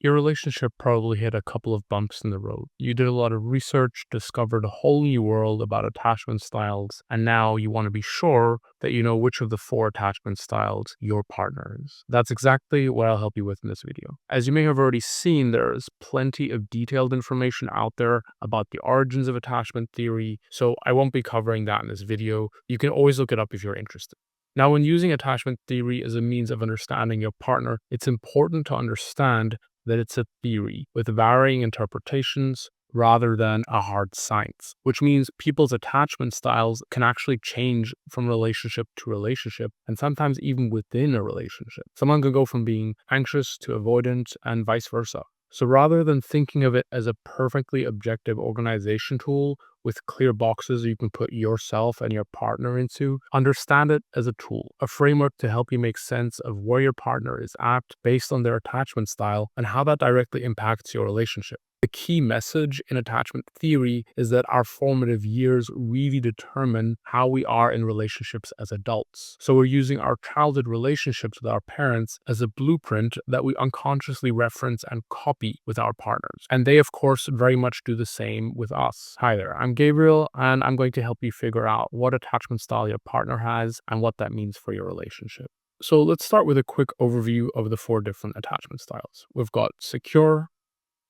your relationship probably hit a couple of bumps in the road. You did a lot of research, discovered a whole new world about attachment styles, and now you want to be sure that you know which of the 4 attachment styles your partner is. That's exactly what I'll help you with in this video. As you may have already seen, there is plenty of detailed information out there about the origins of attachment theory, so I won't be covering that in this video. You can always look it up if you're interested. Now, when using attachment theory as a means of understanding your partner, it's important to understand that it's a theory with varying interpretations rather than a hard science, which means people's attachment styles can actually change from relationship to relationship and sometimes even within a relationship. Someone can go from being anxious to avoidant and vice versa. So rather than thinking of it as a perfectly objective organization tool with clear boxes you can put yourself and your partner into, understand it as a tool, a framework to help you make sense of where your partner is at based on their attachment style and how that directly impacts your relationship. The key message in attachment theory is that our formative years really determine how we are in relationships as adults. So we're using our childhood relationships with our parents as a blueprint that we unconsciously reference and copy with our partners. And they, of course, very much do the same with us. Hi there, I'm Gabriel, and I'm going to help you figure out what attachment style your partner has and what that means for your relationship. So let's start with a quick overview of the 4 different attachment styles. We've got secure,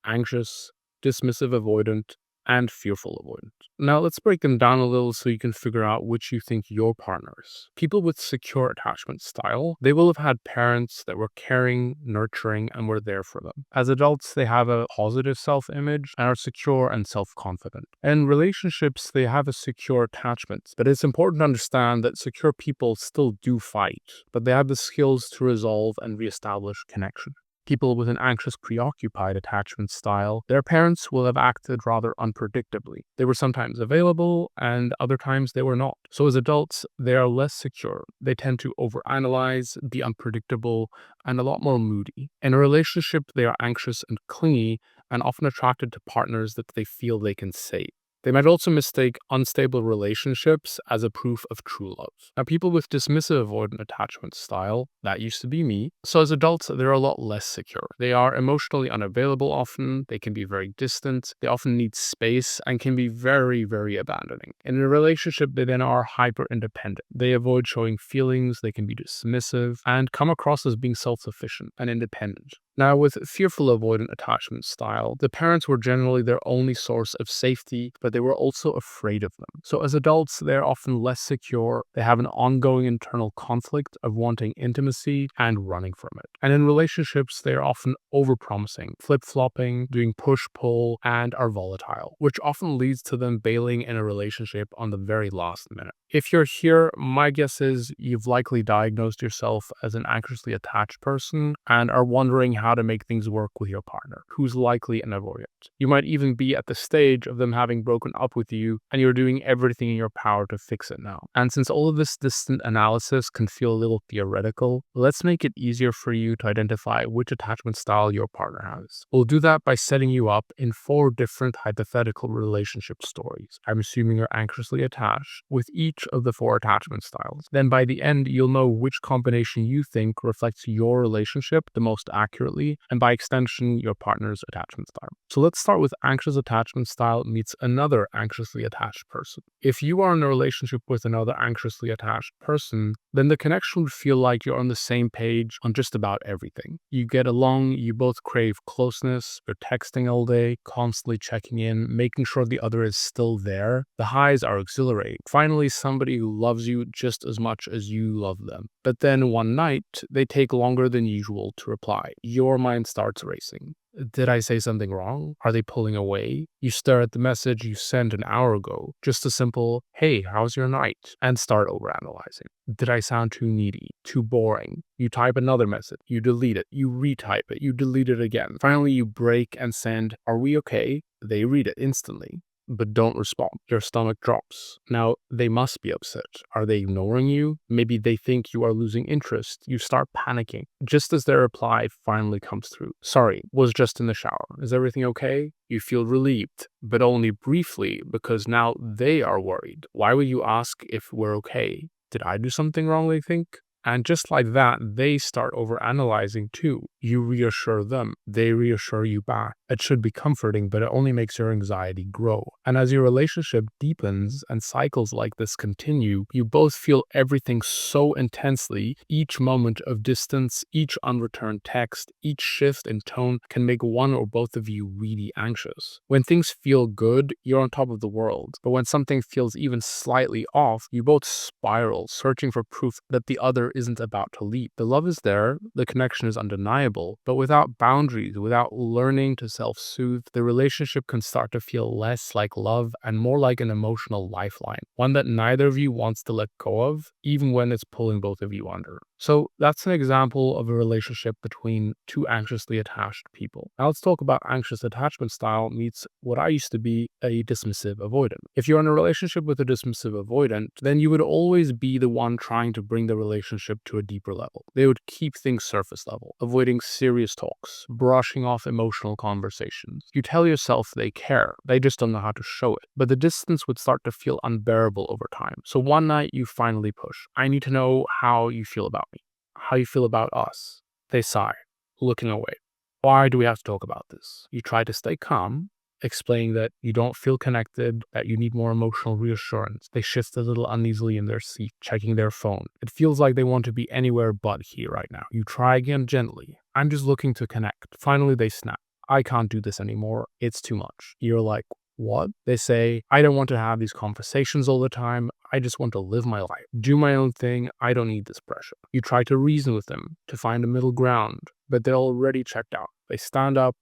anxious, dismissive-avoidant, and fearful-avoidant. Now let's break them down a little so you can figure out which you think your partner is. People with secure attachment style, they will have had parents that were caring, nurturing, and were there for them. As adults, they have a positive self-image and are secure and self-confident. In relationships, they have a secure attachment, but it's important to understand that secure people still do fight, but they have the skills to resolve and reestablish connection. People with an anxious-preoccupied attachment style, their parents will have acted rather unpredictably. They were sometimes available, and other times they were not. So as adults, they are less secure. They tend to overanalyze, be unpredictable, and a lot more moody. In a relationship, they are anxious and clingy, and often attracted to partners that they feel they can save. They might also mistake unstable relationships as a proof of true love. Now, people with dismissive-avoidant attachment style, that used to be me. So as adults, they're a lot less secure. They are emotionally unavailable often, they can be very distant, they often need space, and can be very, very abandoning. In a relationship, they then are hyper-independent. They avoid showing feelings, they can be dismissive, and come across as being self-sufficient and independent. Now, with fearful-avoidant attachment style, the parents were generally their only source of safety, but they were also afraid of them. So as adults, they're often less secure, they have an ongoing internal conflict of wanting intimacy and running from it. And in relationships, they are often overpromising, flip-flopping, doing push-pull, and are volatile, which often leads to them bailing in a relationship on the very last minute. If you're here, my guess is you've likely diagnosed yourself as an anxiously attached person and are wondering how to make things work with your partner, who's likely an avoidant. You might even be at the stage of them having broken up with you and you're doing everything in your power to fix it now. And since all of this distant analysis can feel a little theoretical, let's make it easier for you to identify which attachment style your partner has. We'll do that by setting you up in 4 different hypothetical relationship stories. I'm assuming you're anxiously attached with each of the 4 attachment styles. Then by the end, you'll know which combination you think reflects your relationship the most accurately, and by extension, your partner's attachment style. So let's start with anxious attachment style meets another anxiously attached person. If you are in a relationship with another anxiously attached person, then the connection would feel like you're on the same page on just about everything. You get along, you both crave closeness, you're texting all day, constantly checking in, making sure the other is still there. The highs are exhilarating. Finally, somebody who loves you just as much as you love them. But then one night, they take longer than usual to reply. Your mind starts racing. Did I say something wrong? Are they pulling away? You stare at the message you sent an hour ago, just a simple, hey, how's your night? And start overanalyzing. Did I sound too needy? Too boring? You type another message, you delete it, you retype it, you delete it again. Finally, you break and send, are we okay? They read it instantly, but don't respond. Your stomach drops. Now, they must be upset. Are they ignoring you? Maybe they think you are losing interest. You start panicking. Just as their reply finally comes through. Sorry, was just in the shower. Is everything okay? You feel relieved, but only briefly because now they are worried. Why would you ask if we're okay? Did I do something wrong, they think? And just like that, they start overanalyzing too. You reassure them, they reassure you back. It should be comforting, but it only makes your anxiety grow. And as your relationship deepens and cycles like this continue, you both feel everything so intensely. Each moment of distance, each unreturned text, each shift in tone can make one or both of you really anxious. When things feel good, you're on top of the world. But when something feels even slightly off, you both spiral, searching for proof that the other isn't about to leap. The love is there, the connection is undeniable, but without boundaries, without learning to self-soothe, the relationship can start to feel less like love and more like an emotional lifeline, one that neither of you wants to let go of, even when it's pulling both of you under. So that's an example of a relationship between two anxiously attached people. Now let's talk about anxious attachment style meets what I used to be a dismissive avoidant. If you're in a relationship with a dismissive avoidant, then you would always be the one trying to bring the relationship to a deeper level. They would keep things surface level, avoiding serious talks, brushing off emotional conversations. You tell yourself they care, they just don't know how to show it. But the distance would start to feel unbearable over time. So one night you finally push. I need to know how you feel about me, how you feel about us. They sigh, looking away. Why do we have to talk about this? You try to stay calm, explaining that you don't feel connected, that you need more emotional reassurance. They shift a little uneasily in their seat, checking their phone. It feels like they want to be anywhere but here right now. You try again gently. I'm just looking to connect. Finally, they snap. I can't do this anymore. It's too much. You're like, what? They say, I don't want to have these conversations all the time. I just want to live my life, do my own thing. I don't need this pressure. You try to reason with them, to find a middle ground, but they're already checked out. They stand up,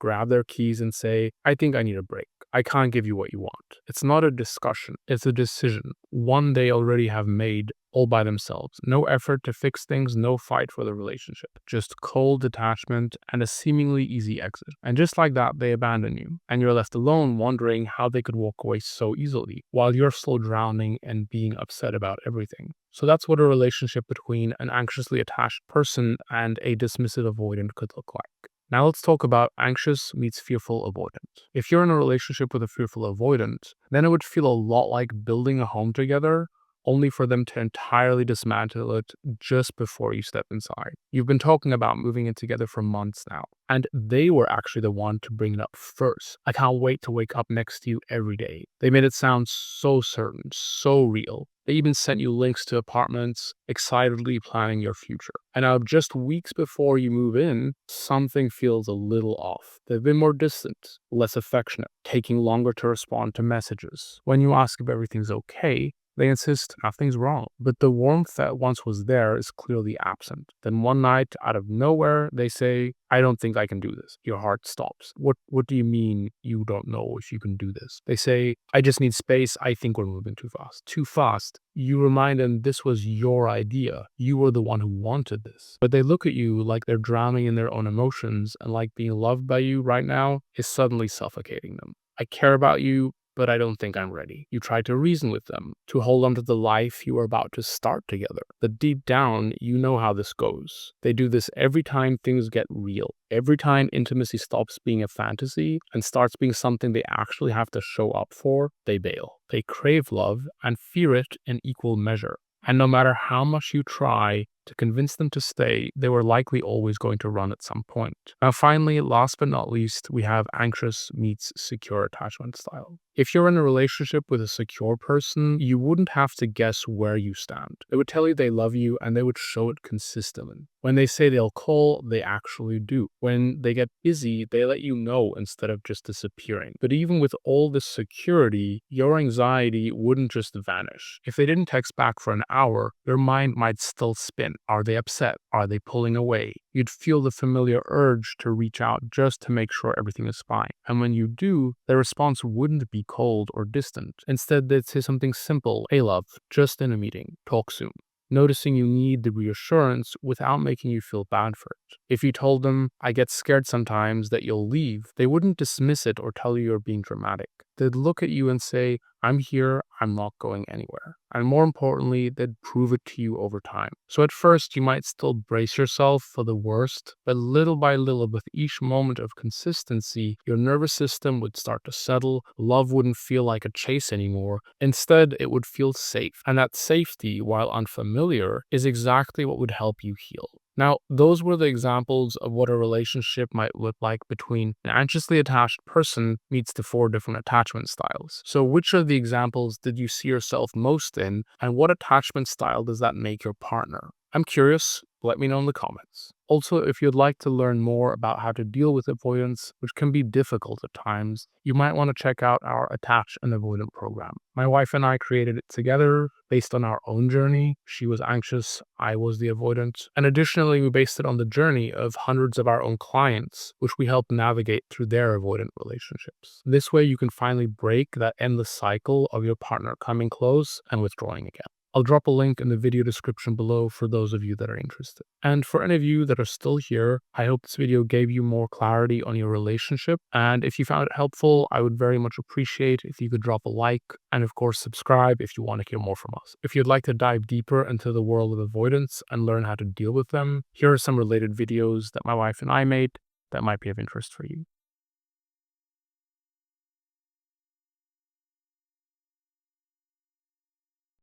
grab their keys and say, I think I need a break. I can't give you what you want. It's not a discussion, it's a decision. One they already have made all by themselves. No effort to fix things, no fight for the relationship. Just cold detachment and a seemingly easy exit. And just like that, they abandon you. And you're left alone wondering how they could walk away so easily, while you're still drowning and being upset about everything. So that's what a relationship between an anxiously attached person and a dismissive avoidant could look like. Now let's talk about anxious meets fearful avoidant. If you're in a relationship with a fearful avoidant, then it would feel a lot like building a home together, only for them to entirely dismantle it just before you step inside. You've been talking about moving in together for months now, and they were actually the one to bring it up first. I can't wait to wake up next to you every day. They made it sound so certain, so real. They even sent you links to apartments, excitedly planning your future. And now, just weeks before you move in, something feels a little off. They've been more distant, less affectionate, taking longer to respond to messages. When you ask if everything's okay, they insist nothing's wrong, but the warmth that once was there is clearly absent. Then one night, out of nowhere, they say, I don't think I can do this. Your heart stops. What do you mean you don't know if you can do this? They say, I just need space. I think we're moving too fast. Too fast. You remind them this was your idea. You were the one who wanted this. But they look at you like they're drowning in their own emotions, and like being loved by you right now is suddenly suffocating them. I care about you, but I don't think I'm ready. You try to reason with them, to hold on to the life you are about to start together. But deep down, you know how this goes. They do this every time things get real. Every time intimacy stops being a fantasy and starts being something they actually have to show up for, they bail. They crave love and fear it in equal measure. And no matter how much you try to convince them to stay, they were likely always going to run at some point. Now, finally, last but not least, we have anxious meets secure attachment style. If you're in a relationship with a secure person, you wouldn't have to guess where you stand. They would tell you they love you and they would show it consistently. When they say they'll call, they actually do. When they get busy, they let you know instead of just disappearing. But even with all this security, your anxiety wouldn't just vanish. If they didn't text back for an hour, your mind might still spin. Are they upset? Are they pulling away? You'd feel the familiar urge to reach out just to make sure everything is fine. And when you do, their response wouldn't be cold or distant. Instead, they'd say something simple. Hey love, just in a meeting. Talk soon. Noticing you need the reassurance without making you feel bad for it. If you told them, I get scared sometimes that you'll leave, they wouldn't dismiss it or tell you you're being dramatic. They'd look at you and say, I'm here, I'm not going anywhere. And more importantly, they'd prove it to you over time. So at first, you might still brace yourself for the worst, but little by little, with each moment of consistency, your nervous system would start to settle. Love wouldn't feel like a chase anymore. Instead, it would feel safe. And that safety, while unfamiliar, is exactly what would help you heal. Now, those were the examples of what a relationship might look like between an anxiously attached person meets the 4 different attachment styles. So which of the examples did you see yourself most in, and what attachment style does that make your partner? I'm curious. Let me know in the comments. Also, if you'd like to learn more about how to deal with avoidance, which can be difficult at times, you might want to check out our Attach and Avoidant program. My wife and I created it together based on our own journey. She was anxious, I was the avoidant. And additionally, we based it on the journey of hundreds of our own clients, which we helped navigate through their avoidant relationships. This way, you can finally break that endless cycle of your partner coming close and withdrawing again. I'll drop a link in the video description below for those of you that are interested. And for any of you that are still here, I hope this video gave you more clarity on your relationship. And if you found it helpful, I would very much appreciate if you could drop a like and of course subscribe if you want to hear more from us. If you'd like to dive deeper into the world of avoidance and learn how to deal with them, here are some related videos that my wife and I made that might be of interest for you.